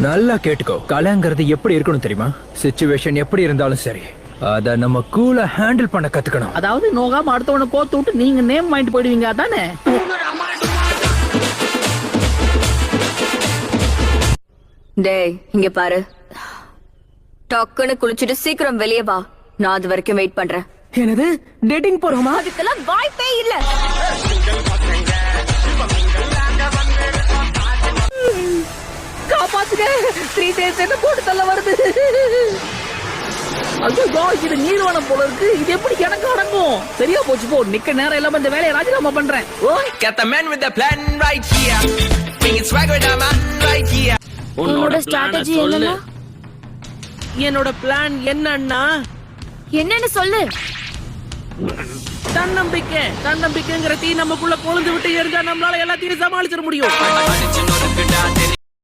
நல்லா கேட்டுக்கோ. கலைங்கிறது எப்படி இருக்கணும் தெரியுமா? சிச்சுவேஷன் எப்படி இருந்தாலும் சரி, அத நம்ம கூலா ஹேண்டில் பண்ண கத்துக்கணும். அதாவது நோகாம அடுத்தவனை கோத்து விட்டு நீங்க நேம் வாங்கிட்டு போயிடுவீங்க அதானே? டேய் இங்க பாரு, டக்குன்னு குளிச்சுட்டு சீக்கிரம் வெளியே வா. நான் அது வரைக்கும் வெயிட் பண்றேன். என்னது டேட்டிங் போறோமா? அதுக்கெல்லாம் வாய்ப்பே இல்ல. காப்பாத்துங்க, 3 days என்ன போட்டு தள்ள வருது. ஐயோ இது நீர்வனம் போல இருக்கு. இது எப்படி எனக்கு அடங்கும்? சரியா போச்சு போ. நிக்க நேரம் இல்லாம இந்த வேலையை ராஜினாமா பண்றேன். Got the man with the plan right here. Bringing swag with the man right here. உன்னோட ஸ்ட்ராட்டஜி என்னன்னா? என்னோட பிளான் என்னன்னா என்னன்னு சொல்லு. தன்னம்பிக்கைங்கிற தீ நமக்குள்ள கொழுந்து விட்டு எரிஞ்சா நம்மளால எல்லாத்தையும் சமாளிச்சிட முடியும்.